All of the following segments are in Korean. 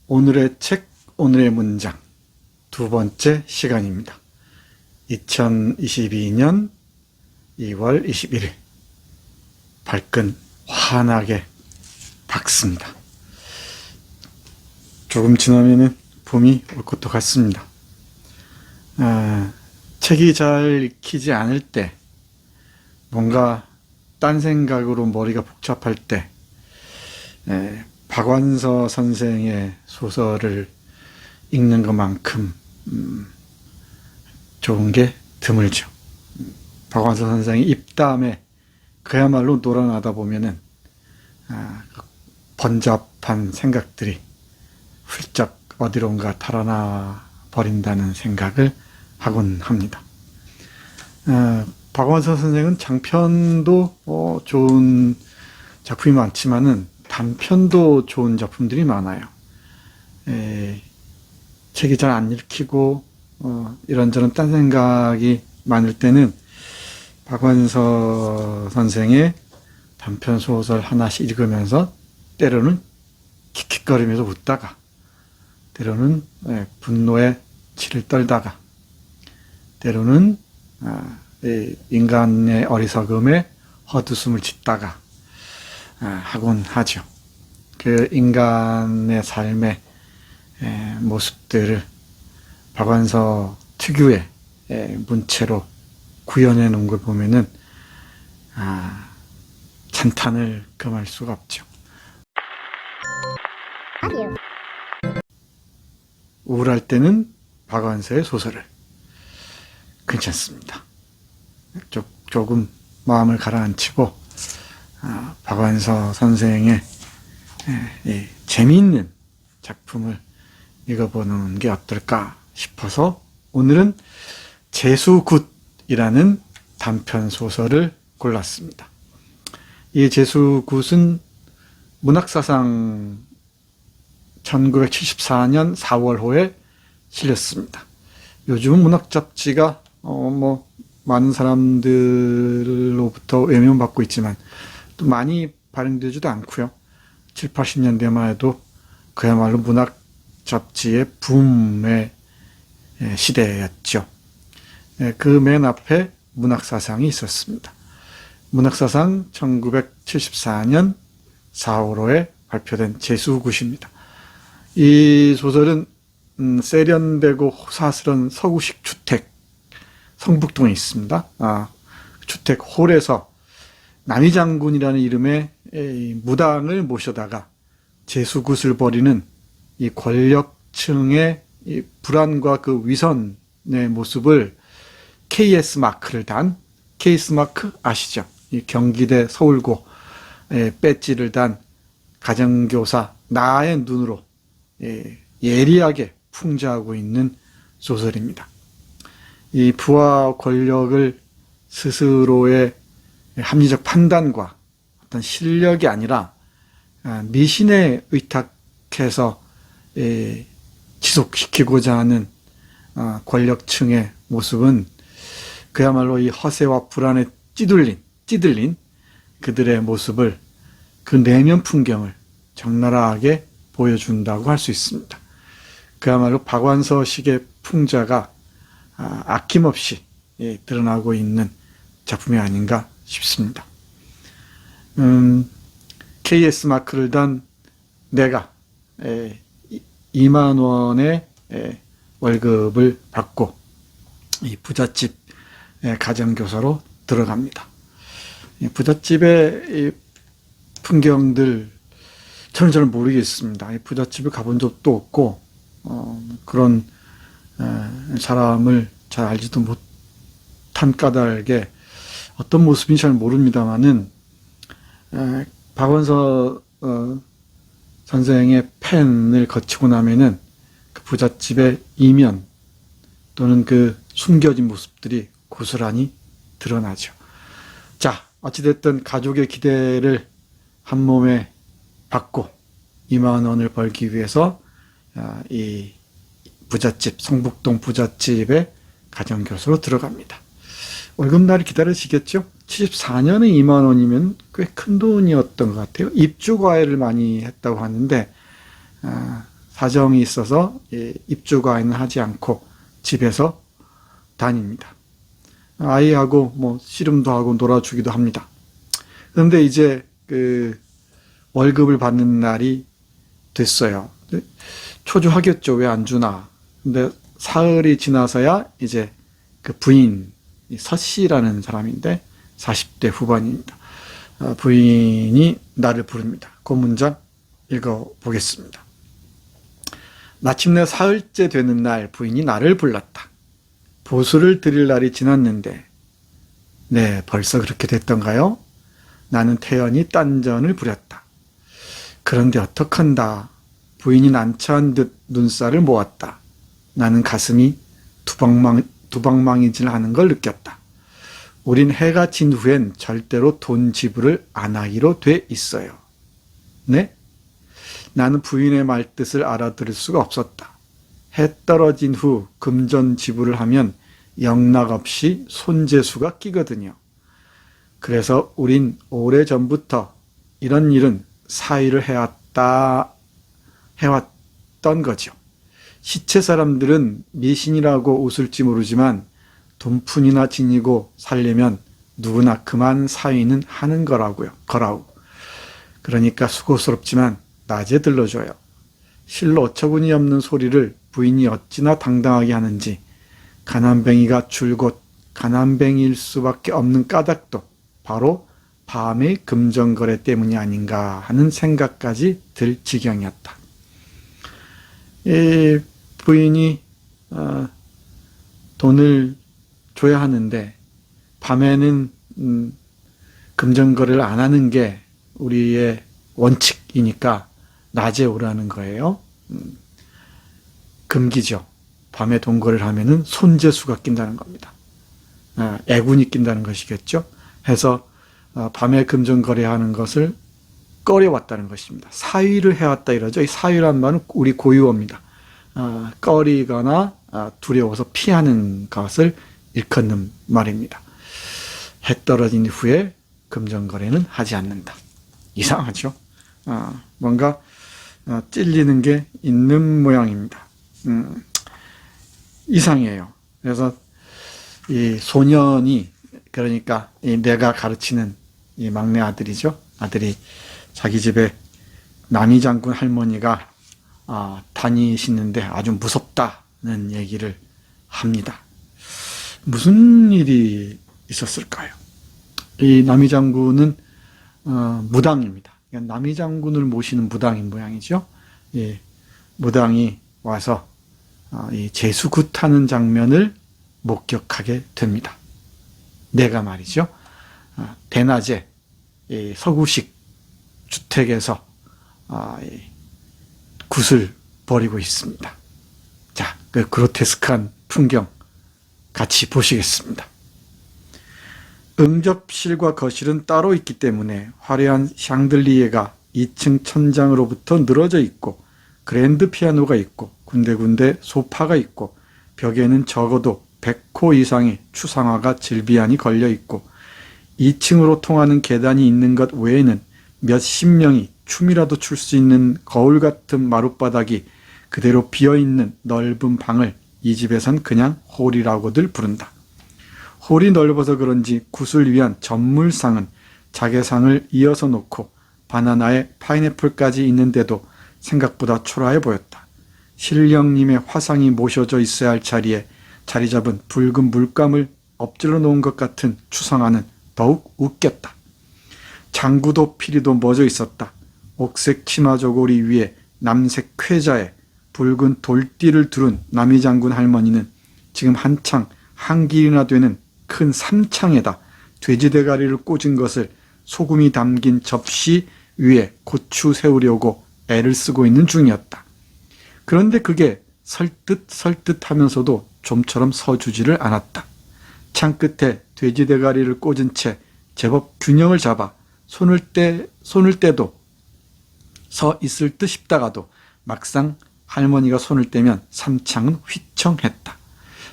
오늘의 책, 오늘의 문장 두 번째 시간입니다. 2022년 2월 21일 발끈 환하게 밝습니다. 조금 지나면은 봄이 올 것도 같습니다. 책이 잘 읽히지 않을 때, 뭔가 딴 생각으로 머리가 복잡할 때, 박완서 선생의 소설을 읽는 것만큼 좋은 게 드물죠. 박완서 선생의 입담에 그야말로 놀아나다 보면은 번잡한 생각들이 훌쩍 어디론가 달아나 버린다는 생각을 하곤 합니다. 박완서 선생은 장편도 좋은 작품이 많지만은 단편도 좋은 작품들이 많아요. 책이 잘 안 읽히고 이런저런 딴 생각이 많을 때는 박완서 선생의 단편 소설 하나씩 읽으면서 때로는 킥킥거리면서 웃다가, 때로는 분노에 치를 떨다가, 때로는 인간의 어리석음에 헛웃음을 짓다가 하곤 하죠. 그 인간의 삶의 모습들을 박완서 특유의 문체로 구현해 놓은 걸 보면은 찬탄을 금할 수가 없죠. 우울할 때는 박완서의 소설을, 괜찮습니다. 조금 마음을 가라앉히고 박완서 선생의 재미있는 작품을 읽어보는 게 어떨까 싶어서 오늘은 제수굿이라는 단편 소설을 골랐습니다. 이 제수굿은 문학사상 1974년 4월호에 실렸습니다. 요즘은 문학 잡지가 많은 사람들로부터 외면받고 있지만 또 많이 발행되지도 않고요. 7, 80년대만 해도 그야말로 문학 잡지의 붐의 시대였죠. 그 맨 앞에 문학사상이 있었습니다. 문학사상 1974년 4월호에 발표된 제수굿입니다. 이 소설은 세련되고 호사스러운 서구식 주택, 성북동에 있습니다. 주택 홀에서 남이장군이라는 이름의 무당을 모셔다가 제수굿을 벌이는 이 권력층의 이 불안과 그 위선의 모습을 KS 마크를 단, KS 마크 아시죠? 이 경기대 서울고 배지를 단 가정교사 나의 눈으로 예리하게 풍자하고 있는 소설입니다. 이 부와 권력을 스스로의 합리적 판단과 어떤 실력이 아니라 미신에 의탁해서 지속시키고자 하는 권력층의 모습은 그야말로 이 허세와 불안에 찌들린 그들의 모습을, 그 내면 풍경을 적나라하게 보여준다고 할 수 있습니다. 그야말로 박완서식의 풍자가 아낌없이 드러나고 있는 작품이 아닌가 싶습니다. KS 마크를 단 내가 2만 원의 월급을 받고 이 부잣집 가정교사로 들어갑니다. 부잣집의 이 풍경들 저는 잘 모르겠습니다. 이 부잣집에 가본 적도 없고 그런 사람을 잘 알지도 못한 까닭에 어떤 모습인지 잘 모릅니다만은 박완서 선생의 펜을 거치고 나면은 그 부잣집의 이면 또는 그 숨겨진 모습들이 고스란히 드러나죠. 자, 어찌됐든 가족의 기대를 한 몸에 받고 2만 원을 벌기 위해서 이 부잣집, 성북동 부잣집의 가정교사로 들어갑니다. 월급날을 기다리시겠죠? 74년에 2만 원이면 꽤 큰 돈이었던 것 같아요. 입주과외를 많이 했다고 하는데 사정이 있어서 입주과외는 하지 않고 집에서 다닙니다. 아이하고 뭐 씨름도 하고 놀아주기도 합니다. 그런데 이제 그 월급을 받는 날이 됐어요. 초조하겠죠. 왜 안 주나. 근데 사흘이 지나서야 이제 그 부인 서 씨라는 사람인데 40대 후반입니다. 부인이 나를 부릅니다. 그 문장 읽어보겠습니다. 마침내 사흘째 되는 날 부인이 나를 불렀다. 보수를 드릴 날이 지났는데 네, 벌써 그렇게 됐던가요? 나는 태연히 딴전을 부렸다. 그런데 어떡한다. 부인이 난처한 듯 눈살을 모았다. 나는 가슴이 두방망이질 하는 걸 느꼈다. 우린 해가 진 후엔 절대로 돈 지불을 안 하기로 돼 있어요. 네? 나는 부인의 말뜻을 알아들을 수가 없었다. 해 떨어진 후 금전 지불을 하면 영락없이 손재수가 끼거든요. 그래서 우린 오래전부터 이런 일은 사위를 해왔던 거죠. 시체 사람들은 미신이라고 웃을지 모르지만 돈푼이나 지니고 살려면 누구나 그만 사위는 하는 거라고. 그러니까 수고스럽지만 낮에 들러줘요. 실로 어처구니 없는 소리를 부인이 어찌나 당당하게 하는지 가난뱅이가 줄곧 가난뱅이일 수밖에 없는 까닭도 바로 밤의 금전거래 때문이 아닌가 하는 생각까지 들 지경이었다. 부인이 돈을 줘야 하는데 밤에는 금전거래를 안 하는 게 우리의 원칙이니까 낮에 오라는 거예요. 금기죠. 밤에 돈거래를 하면은 손재수가 낀다는 겁니다. 애군이 낀다는 것이겠죠. 해서 밤에 금전거래하는 것을 꺼려왔다는 것입니다. 사위를 해왔다 이러죠. 이 사위란 말은 우리 고유어입니다. 꺼리거나 두려워서 피하는 것을 일컫는 말입니다. 해 떨어진 후에 금전거래는 하지 않는다. 이상하죠? 뭔가 찔리는 게 있는 모양입니다. 이상해요. 그래서 이 소년이 그러니까 내가 가르치는 이 막내 아들이죠. 아들이 자기 집에 남이장군 할머니가 다니시는데 아주 무섭다는 얘기를 합니다. 무슨 일이 있었을까요? 이 남이장군은 무당입니다. 그러니까 남이장군을 모시는 무당인 모양이죠. 예, 무당이 와서 이 제수굿하는 장면을 목격하게 됩니다. 내가 말이죠. 대낮에 서구식 주택에서 굿을 벌이고 있습니다. 자, 그 그로테스크한 풍경 같이 보시겠습니다. 응접실과 거실은 따로 있기 때문에 화려한 샹들리에가 2층 천장으로부터 늘어져 있고 그랜드 피아노가 있고 군데군데 소파가 있고 벽에는 적어도 100호 이상의 추상화가 질비하니 걸려 있고 2층으로 통하는 계단이 있는 것 외에는 몇십 명이 춤이라도 출 수 있는 거울 같은 마룻바닥이 그대로 비어있는 넓은 방을 이 집에선 그냥 홀이라고들 부른다. 홀이 넓어서 그런지 굿을 위한 전물상은 자개상을 이어서 놓고 바나나에 파인애플까지 있는데도 생각보다 초라해 보였다. 신령님의 화상이 모셔져 있어야 할 자리에 자리 잡은 붉은 물감을 엎질러 놓은 것 같은 추상화는 더욱 웃겼다. 장구도 피리도 멎어 있었다. 옥색 치마 저고리 위에 남색 쾌자에 붉은 돌띠를 두른 남이장군 할머니는 지금 한창 한 길이나 되는 큰 삼창에다 돼지 대가리를 꽂은 것을 소금이 담긴 접시 위에 고추 세우려고 애를 쓰고 있는 중이었다. 그런데 그게 설듯 하면서도 좀처럼 서주지를 않았다. 창 끝에 돼지 대가리를 꽂은 채 제법 균형을 잡아 손을 떼도 서 있을 듯 싶다가도 막상 할머니가 손을 떼면 삼창은 휘청했다.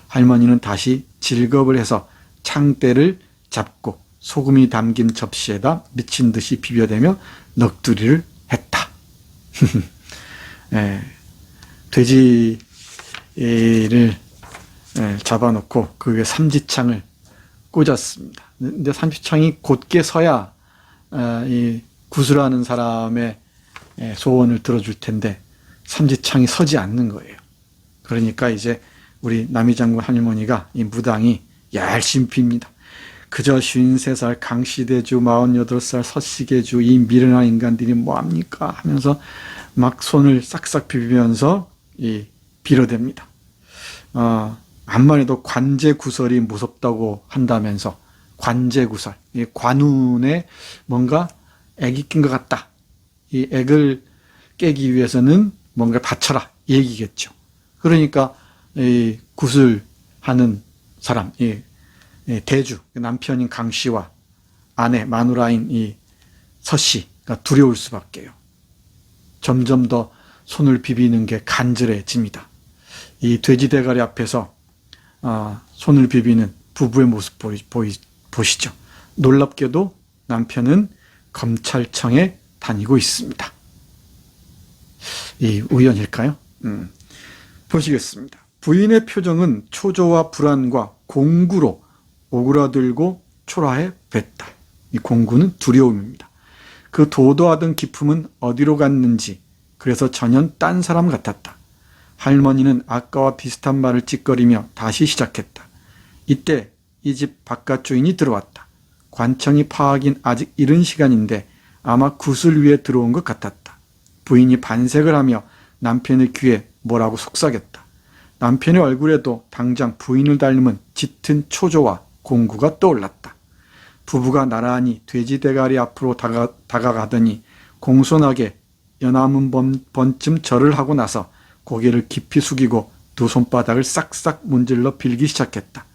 할머니는 다시 질겁을 해서 창대를 잡고 소금이 담긴 접시에다 미친 듯이 비벼대며 넋두리를 했다. 예, 돼지를 잡아놓고 그 위에 삼지창을 꽂았습니다. 근데 삼지창이 곧게 서야 이 구슬하는 사람의 소원을 들어줄 텐데 삼지창이 서지 않는 거예요. 그러니까 이제 우리 남이장군 할머니가 이 무당이 열심히 빕니다. 그저 53살 강시대주 48살 서시계주 이 미련한 인간들이 뭐합니까 하면서 막 손을 싹싹 비비면서 빌어댑니다. 암만 해도 관제구설이 무섭다고 한다면서 관제구설, 이 관운에 뭔가 액이 낀 것 같다. 이 액을 깨기 위해서는 뭔가 바쳐라 이 얘기겠죠. 그러니까 이 구슬하는 사람, 대주 남편인 강씨와 아내 마누라인 이 서씨가 두려울 수밖에요. 점점 더 손을 비비는 게 간절해집니다. 이 돼지 대가리 앞에서 손을 비비는 부부의 모습 보시죠. 놀랍게도 남편은 검찰청에 다니고 있습니다. 이 우연일까요? 보시겠습니다. 부인의 표정은 초조와 불안과 공구로 오그라들고 초라해 뱄다. 이 공구는 두려움입니다. 그 도도하던 기품은 어디로 갔는지 그래서 전혀 딴 사람 같았다. 할머니는 아까와 비슷한 말을 찌꺼리며 다시 시작했다. 이때 이 집 바깥 주인이 들어왔다. 관청이 파악인 아직 이른 시간인데 아마 구슬 위에 들어온 것 같았다. 부인이 반색을 하며 남편의 귀에 뭐라고 속삭였다. 남편의 얼굴에도 당장 부인을 닮은 짙은 초조와 공구가 떠올랐다. 부부가 나란히 돼지 대가리 앞으로 다가가더니 공손하게 연화문 번쯤 절을 하고 나서 고개를 깊이 숙이고 두 손바닥을 싹싹 문질러 빌기 시작했다.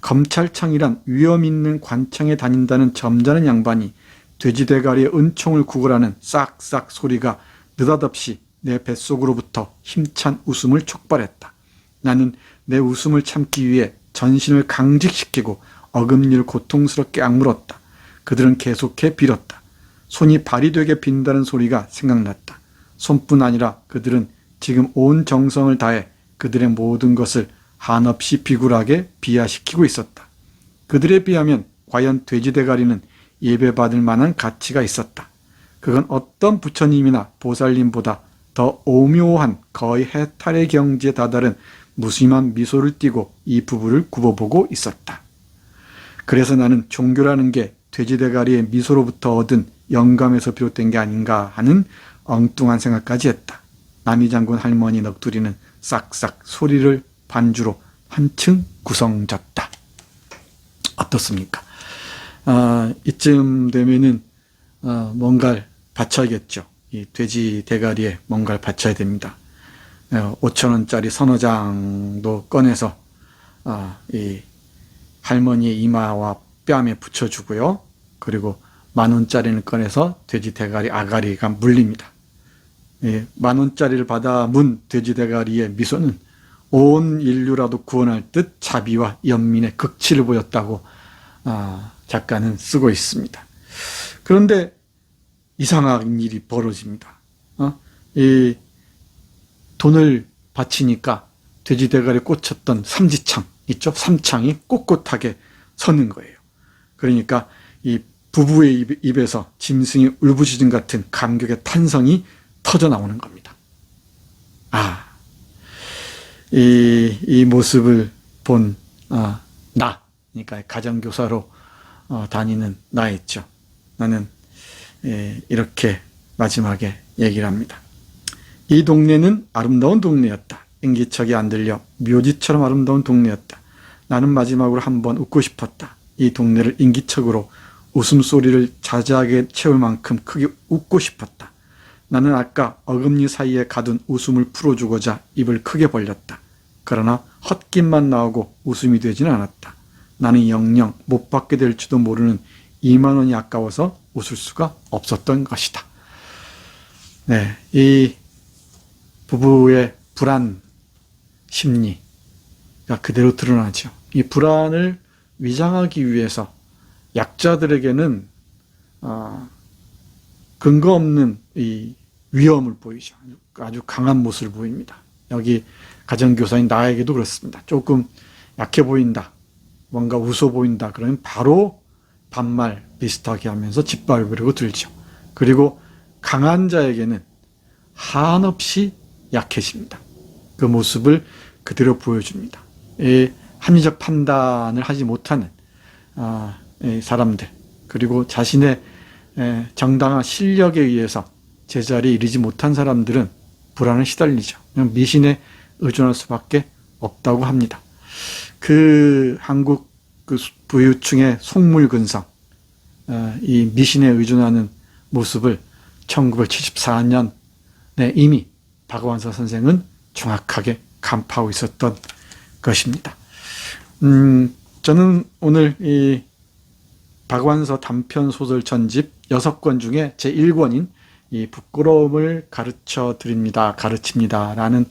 검찰청이란 위험 있는 관청에 다닌다는 점잖은 양반이 돼지 대가리에 은총을 구걸하는 싹싹 소리가 느닷없이 내 뱃속으로부터 힘찬 웃음을 촉발했다. 나는 내 웃음을 참기 위해 전신을 강직시키고 어금니를 고통스럽게 악물었다. 그들은 계속해 빌었다. 손이 발이 되게 빈다는 소리가 생각났다. 손뿐 아니라 그들은 지금 온 정성을 다해 그들의 모든 것을 한없이 비굴하게 비하시키고 있었다. 그들에 비하면 과연 돼지 대가리는 예배받을 만한 가치가 있었다. 그건 어떤 부처님이나 보살님보다 더 오묘한 거의 해탈의 경지에 다다른 무심한 미소를 띠고 이 부부를 굽어보고 있었다. 그래서 나는 종교라는 게 돼지 대가리의 미소로부터 얻은 영감에서 비롯된 게 아닌가 하는 엉뚱한 생각까지 했다. 남이장군 할머니 넋두리는 싹싹 소리를 반주로 한층 구성졌다. 어떻습니까? 이쯤 되면은 뭔가를 바쳐야겠죠. 이 돼지 대가리에 뭔가를 바쳐야 됩니다. 5,000원짜리 서너 장도 꺼내서 이 할머니의 이마와 뺨에 붙여주고요. 그리고 10,000원짜리는 꺼내서 돼지 대가리 아가리가 물립니다. 10,000원짜리를 받아 문 돼지 대가리의 미소는 온 인류라도 구원할 듯 자비와 연민의 극치를 보였다고 작가는 쓰고 있습니다. 그런데 이상한 일이 벌어집니다. 이 돈을 바치니까 돼지 대가리에 꽂혔던 삼지창 있죠? 삼창이 꼿꼿하게 서는 거예요. 그러니까 이 부부의 입에서 짐승이 울부짖음 같은 감격의 탄성이 터져 나오는 겁니다. 이 모습을 본 나, 그러니까 가정교사로 다니는 나였죠. 나는 이렇게 마지막에 얘기를 합니다. 이 동네는 아름다운 동네였다. 인기척이 안 들려 묘지처럼 아름다운 동네였다. 나는 마지막으로 한번 웃고 싶었다. 이 동네를 인기척으로 웃음소리를 자자하게 채울 만큼 크게 웃고 싶었다. 나는 아까 어금니 사이에 가둔 웃음을 풀어주고자 입을 크게 벌렸다. 그러나 헛김만 나오고 웃음이 되지는 않았다. 나는 영영 못 받게 될지도 모르는 2만 원이 아까워서 웃을 수가 없었던 것이다. 네, 이 부부의 불안 심리가 그대로 드러나죠. 이 불안을 위장하기 위해서 약자들에게는 근거 없는 이 위험을 보이죠. 아주 강한 모습을 보입니다. 여기 가정교사인 나에게도 그렇습니다. 조금 약해 보인다, 뭔가 웃어 보인다 그러면 바로 반말 비슷하게 하면서 짓밟으려고 들죠. 그리고 강한 자에게는 한없이 약해집니다. 그 모습을 그대로 보여줍니다. 이 합리적 판단을 하지 못하는 이 사람들, 그리고 자신의 정당한 실력에 의해서 제자리에 이르지 못한 사람들은 불안에 시달리죠. 그냥 미신에 의존할 수밖에 없다고 합니다. 그 한국 그 부유층의 속물근성, 이 미신에 의존하는 모습을 1974년에 이미 박완서 선생은 정확하게 간파하고 있었던 것입니다. 저는 오늘 이 박완서 단편 소설 전집 6권 중에 제 1권인 이 부끄러움을 가르쳐 드립니다. 가르칩니다. 라는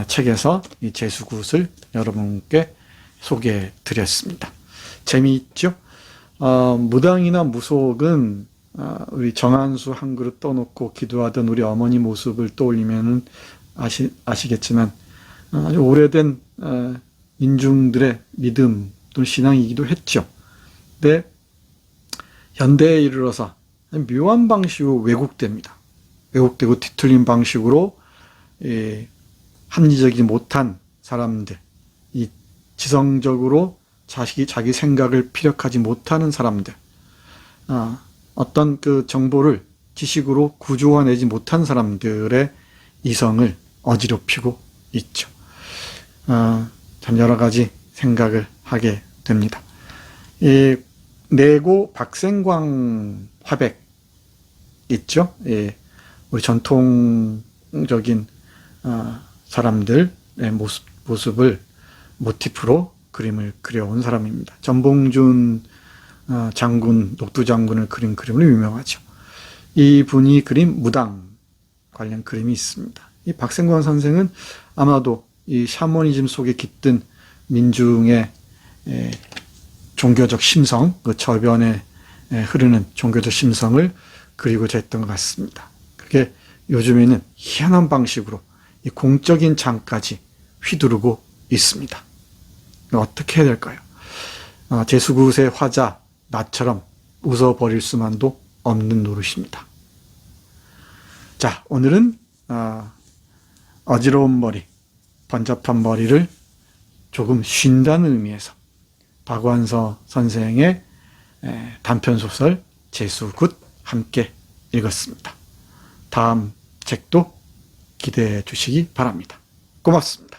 책에서 이 제수굿을 여러분께 소개해 드렸습니다. 재미있죠? 무당이나 무속은 우리 정한수 한 그릇 떠놓고 기도하던 우리 어머니 모습을 떠올리면 아시겠지만 아주 오래된 민중들의 믿음 또는 신앙이기도 했죠. 근데 현대에 이르러서 묘한 방식으로 왜곡됩니다. 왜곡되고 뒤틀린 방식으로 합리적이지 못한 사람들, 이 지성적으로 자기 생각을 피력하지 못하는 사람들, 어떤 그 정보를 지식으로 구조화내지 못한 사람들의 이성을 어지럽히고 있죠. 참 여러 가지 생각을 하게 됩니다. 이 내고 박생광 화백 있죠. 우리 전통적인 사람들의 모습을 모티프로 그림을 그려온 사람입니다. 전봉준 장군, 녹두 장군을 그린 그림으로 유명하죠. 이 분이 그린 무당 관련 그림이 있습니다. 이 박생광 선생은 아마도 이 샤머니즘 속에 깃든 민중의 종교적 심성, 그 저변에 흐르는 종교적 심성을 그리고자 했던 것 같습니다. 그게 요즘에는 희한한 방식으로 이 공적인 장까지 휘두르고 있습니다. 어떻게 해야 될까요? 제수굿의 화자 나처럼 웃어버릴 수만도 없는 노릇입니다. 자, 오늘은 어지러운 머리, 번잡한 머리를 조금 쉰다는 의미에서 박완서 선생의 단편소설 제수굿 함께 읽었습니다. 다음 책도 기대해 주시기 바랍니다. 고맙습니다.